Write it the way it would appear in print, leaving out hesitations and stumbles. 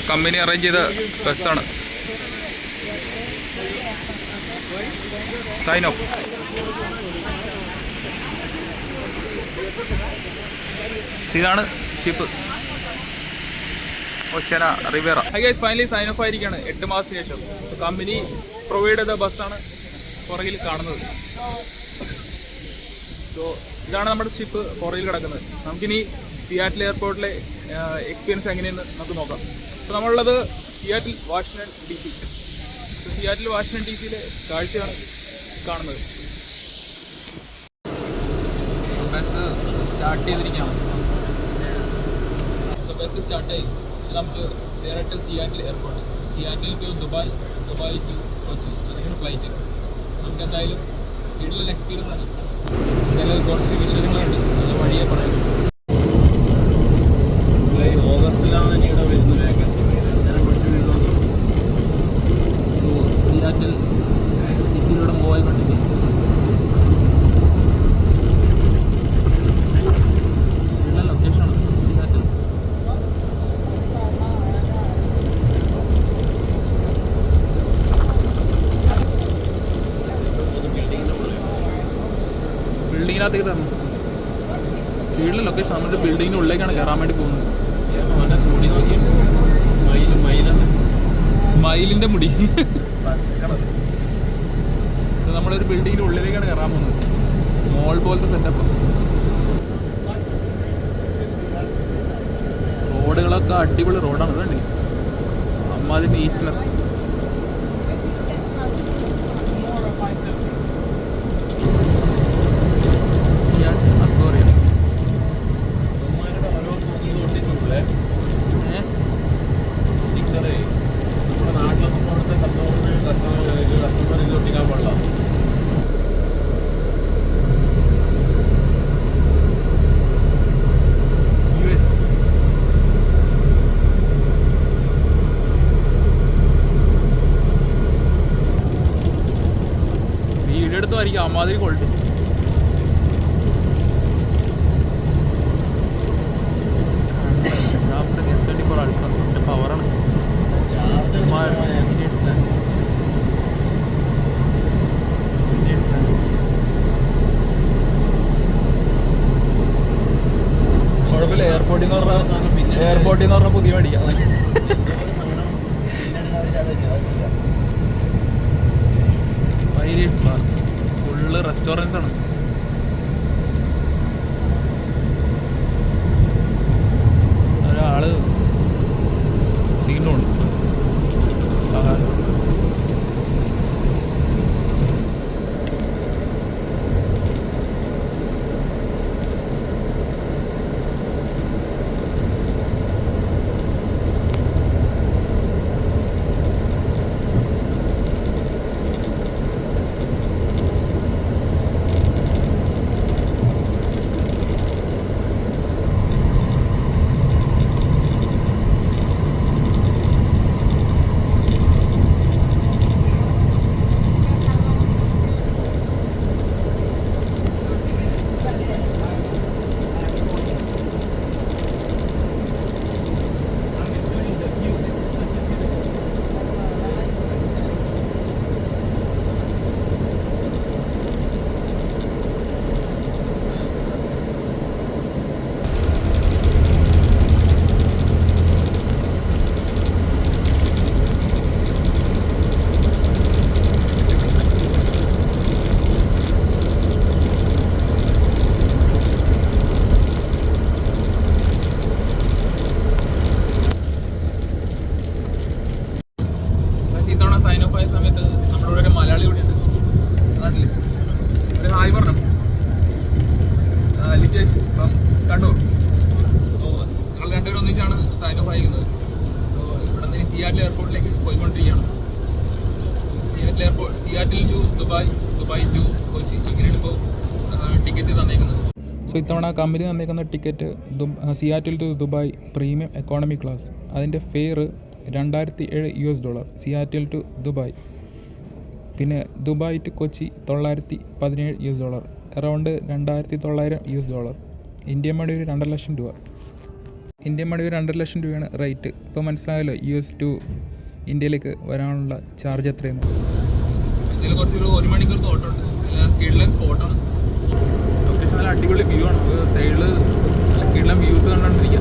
Company arrange ചെയ്ത ബസ്സാണ്. Sign off. ഇതാണ് ship Oceania Riviera. Guys finally sign off ആയിരിക്കുകയാണ് 8 മാസത്തിന് ശേഷം. കമ്പനി പ്രൊവൈഡ് ചെയ്ത ബസ്സാണ് പുറകിൽ കാണുന്നത്. സോ ഇതാണ് നമ്മുടെ ഷിപ്പ് പുറകിൽ കിടക്കുന്നത്. നമുക്കിനി സിയാറ്റിൽ എയർപോർട്ടിലെ എക്സ്പീരിയൻസ് എങ്ങനെയെന്ന് നമുക്ക് നോക്കാം. അപ്പോൾ നമ്മളുള്ളത് Seattle Washington DC. Seattle Washington DCയിലെ കാഴ്ചയാണ് കാണുന്നത്. ബസ് സ്റ്റാർട്ട് ചെയ്തിരിക്കുകയാണ്. ബസ് സ്റ്റാർട്ടായി. നമുക്ക് direct Seattle airport, Seattle to Dubai, Dubai to Kochi, അങ്ങനെയാണ് ഫ്ലൈറ്റ്. നമുക്ക് എന്തായാലും വീട്ടിലുള്ള എക്സ്പീരിയൻസ് ആണ്. ചില കുറച്ച് വിഷയങ്ങളുണ്ട്, അത് വഴിയെ പറയാം. ഓഗസ്റ്റിലാണ് ഇവിടെ വരുന്നത് വേക്കൻസി. സോ സിയാറ്റിൽ സിറ്റിയിലൂടെ മൂവ് ആയിക്കൊണ്ടിരിക്കും. ഉള്ള ലൊക്കേഷനാണ് സിയാറ്റിൽ. ബിൽഡിങ്ങിനകത്തേക്ക് തരണം. വീട്ടിലെ ലൊക്കേഷൻ നമ്മുടെ ബിൽഡിങ്ങിൻ്റെ ഉള്ളിലേക്കാണ് കയറാൻ വേണ്ടി പോകുന്നത്. മുടി നോക്കി മയിലിൻ്റെ മുടി. സോ നമ്മളൊരു ബിൽഡിങ്ങിൻ്റെ ഉള്ളിലേക്കാണ് കയറാൻ പോകുന്നത്. മോൾ പോലത്തെ സെറ്റപ്പ്. റോഡുകളൊക്കെ അടിപൊളി റോഡാണ്. ഇതുണ്ട് അമ്മാതിരി നീറ്റ്നെസ്. വീടെടുത്തുമായിരിക്കും അമ്മാതിരി ക്വാളിറ്റി. പവറാണ്. കുഴപ്പമില്ല. എയർപോർട്ടിൽ നിന്ന് പറഞ്ഞാൽ പുതിയ മേടിക്കാം. ഫുള്ള് റെസ്റ്റോറൻറ്റ്സ് ആണ്. ഒരാള് തീണ്ടുണ്ട് സഹായം. Seattle to Dubai, Dubai to Kochi, അങ്ങനെയാണ് ഇപ്പോൾ ടിക്കറ്റ് തന്നേക്കുന്നത്. സോ ഇത്തവണ കമ്പനി തന്നേക്കുന്ന ticket Seattle to Dubai premium economy class. അതിൻ്റെ ഫെയർ $2007 സിയാറ്റിൽ ടു ദുബായ്. പിന്നെ Dubai to Kochi $917, around $2900. Indian money ഒരു 2 ലക്ഷം രൂപ. ഇന്ത്യൻ മണി 2.5 ലക്ഷം രൂപയാണ് റേറ്റ്. ഇപ്പോൾ മനസ്സിലായല്ലോ US ടു ഇന്ത്യയിലേക്ക് വരാനുള്ള ചാർജ് എത്രയാണ്. ഇതിൽ കുറച്ച് 1 മണിക്കൂർ ഓട്ടോ ഉണ്ട്. കീഴിലെ സ്പോട്ടാണ്. ലൊക്കേഷൻ നല്ല അടിപൊളി വ്യൂ ആണ്. സൈഡിൽ നല്ല കീഴിലെ വ്യൂസ് കണ്ടുകൊണ്ടിരിക്കുക.